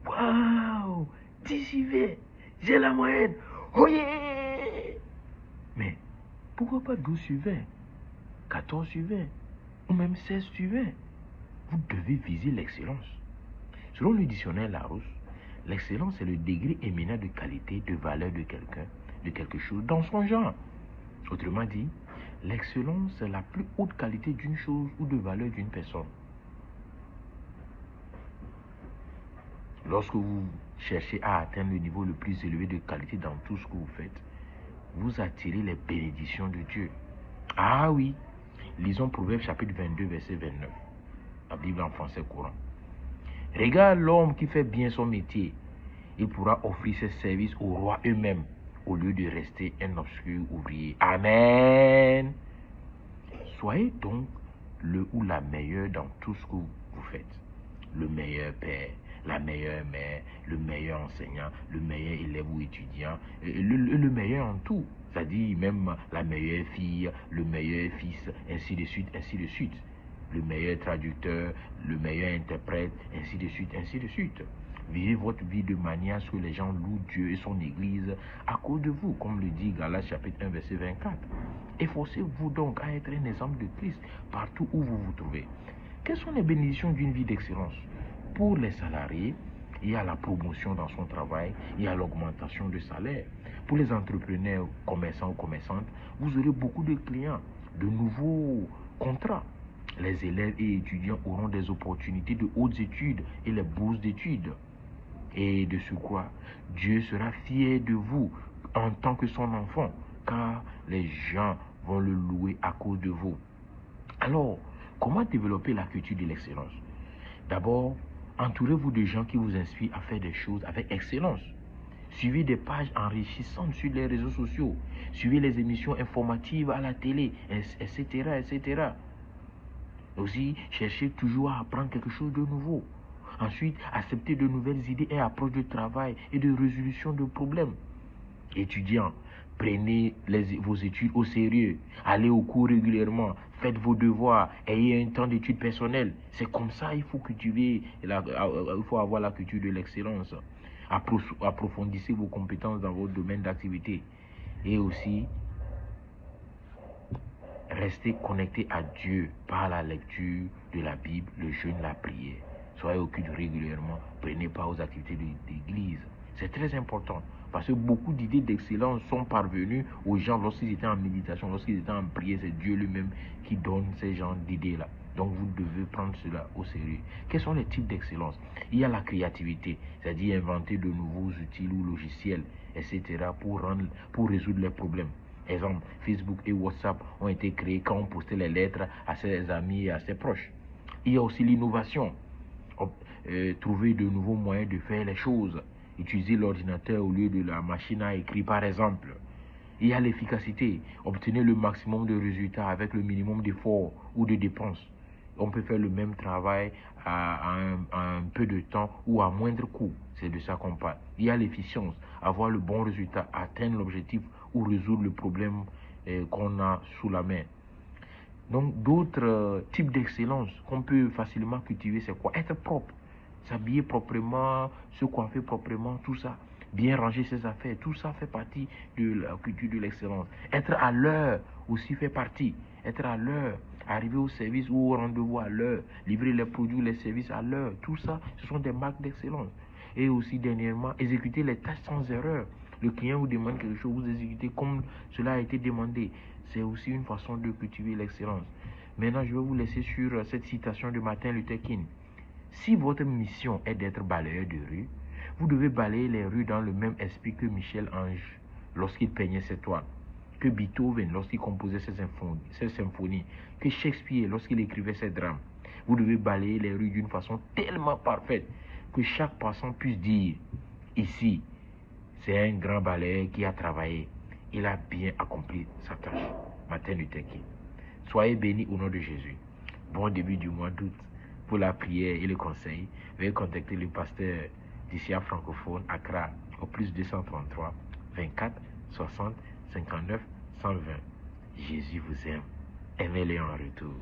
Waouh, 10 suivants, j'ai la moyenne. Oh yeah! Mais pourquoi pas 12 suivants, 14 suivants, ou même 16 suivants? Vous devez viser l'excellence. Selon le dictionnaire Larousse, l'excellence est le degré éminent de qualité, de valeur de quelqu'un, de quelque chose dans son genre. Autrement dit, l'excellence est la plus haute qualité d'une chose ou de valeur d'une personne. Lorsque vous cherchez à atteindre le niveau le plus élevé de qualité dans tout ce que vous faites, vous attirez les bénédictions de Dieu. Ah oui, lisons Proverbes chapitre 22, verset 29, la Bible en français courant. Regarde l'homme qui fait bien son métier, il pourra offrir ses services aux rois eux-mêmes, au lieu de rester un obscur ouvrier. Amen. Soyez donc le ou la meilleure dans tout ce que vous faites. Le meilleur père, la meilleure mère, le meilleur enseignant, le meilleur élève ou étudiant, le meilleur en tout. C'est-à-dire même la meilleure fille, le meilleur fils, ainsi de suite, ainsi de suite. Le meilleur traducteur, le meilleur interprète, ainsi de suite, ainsi de suite. Vivez votre vie de manière à ce que les gens louent Dieu et son Église à cause de vous, comme le dit Galates chapitre 1, verset 24. Efforcez-vous donc à être un exemple de Christ partout où vous vous trouvez. Quelles sont les bénédictions d'une vie d'excellence? Pour les salariés, il y a la promotion dans son travail, il y a l'augmentation de salaire. Pour les entrepreneurs, commerçants ou commerçantes, vous aurez beaucoup de clients, de nouveaux contrats. Les élèves et étudiants auront des opportunités de hautes études et les bourses d'études. Et de surcroît, Dieu sera fier de vous en tant que son enfant, car les gens vont le louer à cause de vous. Alors, comment développer la culture de l'excellence? D'abord, entourez-vous de gens qui vous inspirent à faire des choses avec excellence. Suivez des pages enrichissantes sur les réseaux sociaux. Suivez les émissions informatives à la télé, etc., etc. Aussi, cherchez toujours à apprendre quelque chose de nouveau. Ensuite, acceptez de nouvelles idées et approches de travail et de résolution de problèmes. Étudiants, prenez vos études au sérieux. Allez au cours régulièrement. Faites vos devoirs. Ayez un temps d'études personnelles. C'est comme ça il faut cultiver, il faut avoir la culture de l'excellence. Approfondissez vos compétences dans votre domaine d'activité. Et aussi, restez connecté à Dieu par la lecture de la Bible, le jeûne, la prière. Soyez au culte régulièrement. Prenez part aux activités d'église. C'est très important parce que beaucoup d'idées d'excellence sont parvenues aux gens lorsqu'ils étaient en méditation, lorsqu'ils étaient en prière. C'est Dieu lui-même qui donne ces genres d'idées-là. Donc vous devez prendre cela au sérieux. Quels sont les types d'excellence? Il y a la créativité, c'est-à-dire inventer de nouveaux outils ou logiciels, etc. pour résoudre les problèmes. Exemple, Facebook et WhatsApp ont été créés quand on postait les lettres à ses amis et à ses proches. Il y a aussi l'innovation. Trouver de nouveaux moyens de faire les choses. Utiliser l'ordinateur au lieu de la machine à écrire, par exemple. Il y a l'efficacité. Obtenir le maximum de résultats avec le minimum d'efforts ou de dépenses. On peut faire le même travail à un peu de temps ou à moindre coût. C'est de ça qu'on parle. Il y a l'efficience. Avoir le bon résultat, atteindre l'objectif ou résoudre le problème qu'on a sous la main. Donc, d'autres types d'excellence qu'on peut facilement cultiver, c'est quoi? Être propre, s'habiller proprement, se coiffer proprement, tout ça. Bien ranger ses affaires, tout ça fait partie de la culture de l'excellence. Être à l'heure aussi fait partie. Être à l'heure, arriver au service ou au rendez-vous à l'heure, livrer les produits, les services à l'heure, tout ça, ce sont des marques d'excellence. Et aussi, dernièrement, exécuter les tâches sans erreur. Le client vous demande quelque chose, vous exécutez comme cela a été demandé. C'est aussi une façon de cultiver l'excellence. Maintenant, je vais vous laisser sur cette citation de Martin Luther King. Si votre mission est d'être balayeur de rue, vous devez balayer les rues dans le même esprit que Michel-Ange lorsqu'il peignait ses toiles, que Beethoven lorsqu'il composait ses symphonies, que Shakespeare lorsqu'il écrivait ses drames. Vous devez balayer les rues d'une façon tellement parfaite que chaque passant puisse dire, ici, c'est un grand balayeur qui a travaillé. Il a bien accompli sa tâche. Martin Luther King. Soyez bénis au nom de Jésus. Bon début du mois d'août. Pour la prière et le conseil, veuillez contacter le pasteur d'ICA francophone Accra au plus 233 24 60 59 120. Jésus vous aime. Aimez-le en retour.